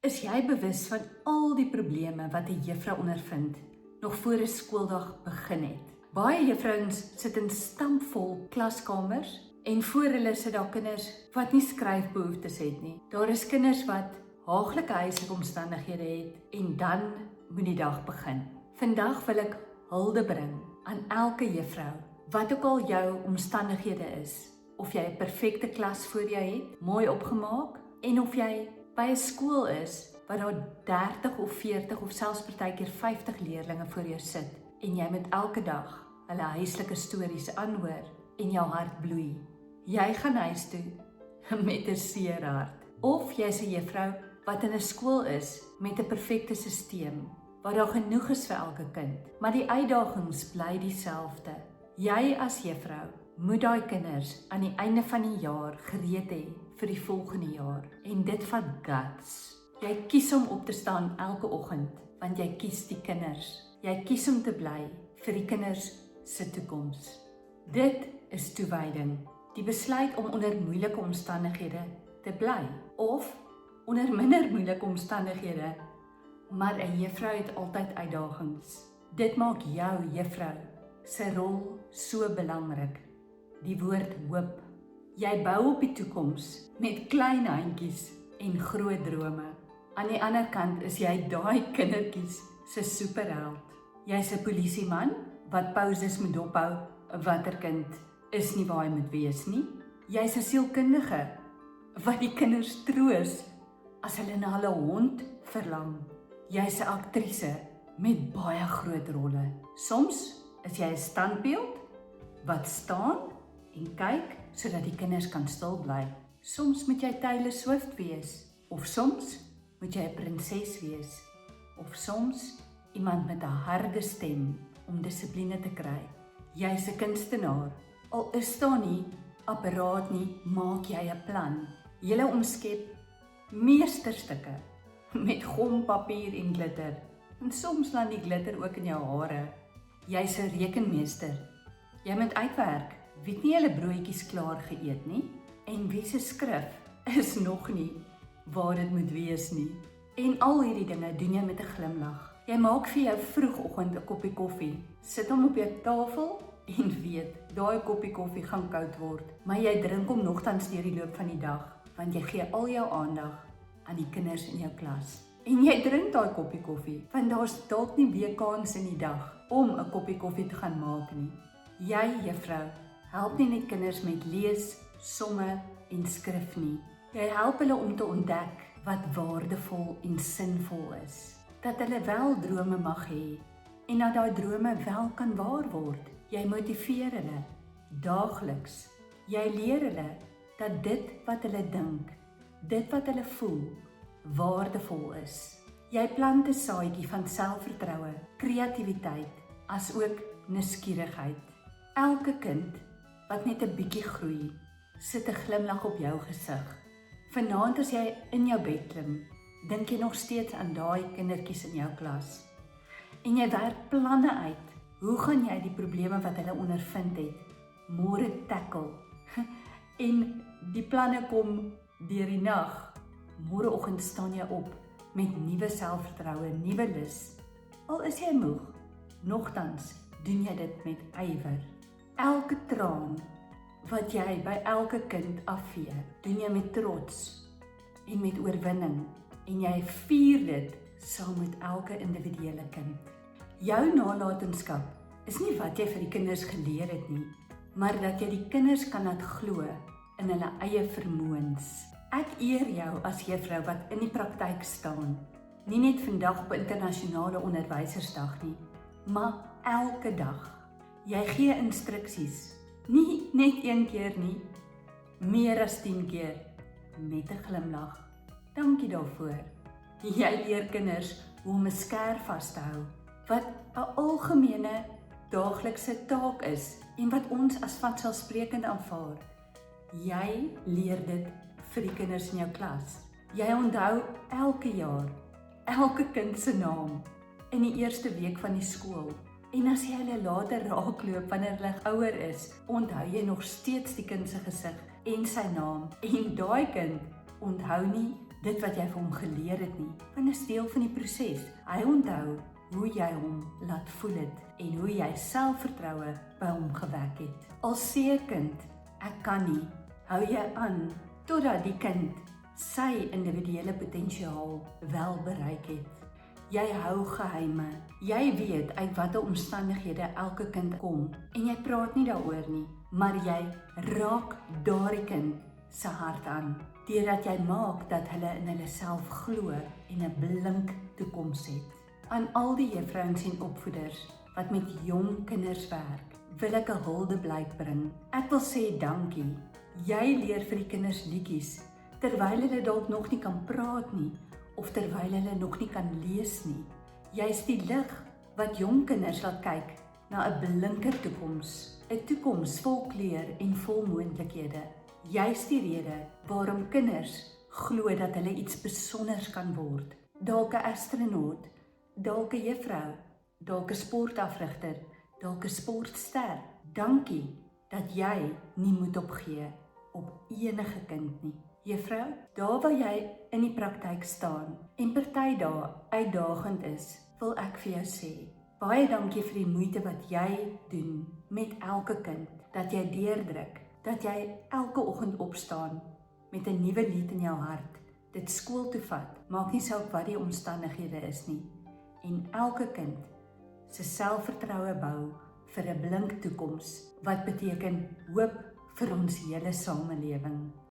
Is jy bewus van al die probleme wat 'n juffrou ondervind nog voor 'n skooldag begin het? Baie juffrouens sit in stampvol klaskamers en voor hulle sit daar kinders wat nie skryfbehoeftes het nie. Daar is kinders wat haaglike huislike omstandighede het en dan moet die dag begin. Vandag wil ek hulde bring aan elke juffrou, wat ook al jou omstandighede is, of jy 'n perfekte klas voor jou het, mooi opgemaak, en of jy by 'n skool is waar daar 30 of 40 of selfs partykeer 50 leerdlinge voor jou sit en jy moet elke dag hulle huislike stories aanhoor en jou hart bloei. Jy gaan huis toe met 'n seer hart. Of jy's 'n juffrou wat in 'n skool is met 'n perfekte stelsel waar daar genoeg is vir elke kind, maar die uitdagings bly dieselfde. Jy as juffrou moet daai kinders aan die einde van die jaar gereed hê vir die volgende jaar, en dit van guts. Jy kies om op te staan elke oggend, want jy kies die kinders. Jy kies om te bly vir die kinders se toekoms. Dit is toewyding, die besluit om onder moeilike omstandighede te bly, of onder minder moeilike omstandighede, maar 'n juffrou het altyd uitdagings. Dit maak jou juffrou se rol so belangrik. Die woord hoop. Jy bou op die toekoms met klein handjies en groot drome. Aan die ander kant is jy daai kindertjies se superheld. Jy's 'n polisieman wat pauses moet dophou. 'n Waterkind is nie waar hy moet wees nie. Jy's 'n sielkundige wat die kinders troos as hulle na hulle hond verlang. Jy's 'n aktrise met baie groot rolle. Soms is jy 'n standbeeld wat staan en kyk sodat die kinders kan stil bly. Soms moet jy Taylor Swift wees, of soms moet jy 'n prinses wees, of soms iemand met 'n harde stem om dissipline te kry. Jy's 'n kunstenaar. Al is daar nie apparaat nie, maak jy 'n plan. Jy omskep meesterstukke met gompapier en glitter. En soms dan die glitter ook in jou hare. Jy's 'n rekenmeester. Jy moet uitwerk wie het nie hulle broodjies klaar geëet nie en wie se skrif is nog nie waar dit moet wees nie. En al hierdie dinge doen jy met 'n glimlag. Jy maak vir jou vroegoggend 'n koppie koffie. Sit hom op jou tafel en weet, daai koppie koffie gaan koud word, maar jy drink hom nogtans deur die loop van die dag, want jy gee al jou aandag aan die kinders in jou klas. En jy drink daai koppie koffie, want daar's dalk nie weer kans in die dag om 'n koppie koffie te gaan maak nie. Jy, juffrou, help nie net kinders met lees, somme en skrif nie. Jy help hulle om te ontdek wat waardevol en sinvol is. Dat hulle wel drome mag hê en dat daai drome wel kan waar word. Jy motiveer hulle daagliks. Jy leer hulle dat dit wat hulle dink, dit wat hulle voel, waardevol is. Jy plant 'n saadjie van selfvertroue, kreatiwiteit, asook nuuskierigheid. Elke kind wat net 'n bietjie groei, sit 'n glimlag op jou gesig. Vanaand as jy in jou bed klim, dink jy nog steeds aan daai kindertjies in jou klas. En jy werk planne uit. Hoe gaan jy die probleme wat hulle ondervind het, môre tackle? En die planne kom deur die nag. Môreoggend staan jy op met nuwe selfvertroue, nuwe lus. Al is jy moeg, nogtans doen jy dit met ywer. Elke traan wat jy by elke kind afvee, doen jy met trots en met oorwinning, en jy vier dit saam met elke individuele kind. Jou nalatenskap is nie wat jy vir die kinders geleer het nie, maar dat jy die kinders kan laat glo in hulle eie vermoëns. Ek eer jou as juffrou wat in die praktyk staan, nie net vandag op internasionale onderwysersdag nie, maar elke dag. Jy gee instruksies, nie net een keer nie, meer as 10 keer, met 'n glimlag. Dankie daarvoor. Jy leer kinders hoe om 'n skerf vas te hou, wat 'n algemene daaglikse taak is en wat ons as vanselfsprekend aanvaar. Jy leer dit vir die kinders in jou klas. Jy onthou elke jaar, elke kind se naam in die eerste week van die skool. En as jy hulle later raakloop wanneer hulle ouer is, onthou jy nog steeds die kind se gesig en sy naam. En daai kind onthou nie dit wat jy vir hom geleer het nie, want dit is deel van die proses. Hy onthou hoe jy hom laat voel het en hoe jy selfvertroue by hom gewek het. Al sê 'n kind, ek kan nie, hou jy aan totdat die kind sy individuele potensiaal wel bereik het. Jy hou geheime. Jy weet uit watter omstandighede elke kind kom en jy praat nie daaroor nie, maar jy raak daardie kind se hart aan deurdat jy maak dat hulle in hulle self glo en 'n blink toekoms het. Aan al die juffrouens en opvoeders wat met jong kinders werk, wil ek 'n huldeblyk bring. Ek wil sê dankie. Jy leer vir die kinders liedjies terwyl hulle dalk nog nie kan praat nie of terwyl hulle nog nie kan lees nie. Jy's die lig wat jong kinders laat kyk na 'n blinker toekoms, 'n toekoms vol kleur en vol moontlikhede. Jy's die rede waarom kinders glo dat hulle iets besonders kan word. Dalk 'n astronaut, dalk 'n juffrou, dalk 'n sportafrigter, dalk 'n sportster. Dankie dat jy nie moet opgee op enige kind nie. Juffrou, daar waar jy in die praktyk staan en party dae uitdagend is, wil ek vir jou sê, baie dankie vir die moeite wat jy doen met elke kind, dat jy deurdruk, dat jy elke oggend opstaan met 'n nuwe lied in jou hart, dit skool toe vat, maak nie saak wat die omstandighede is nie, en elke kind se selfvertroue bou vir 'n blink toekoms, wat beteken hoop vir ons hele samelewing.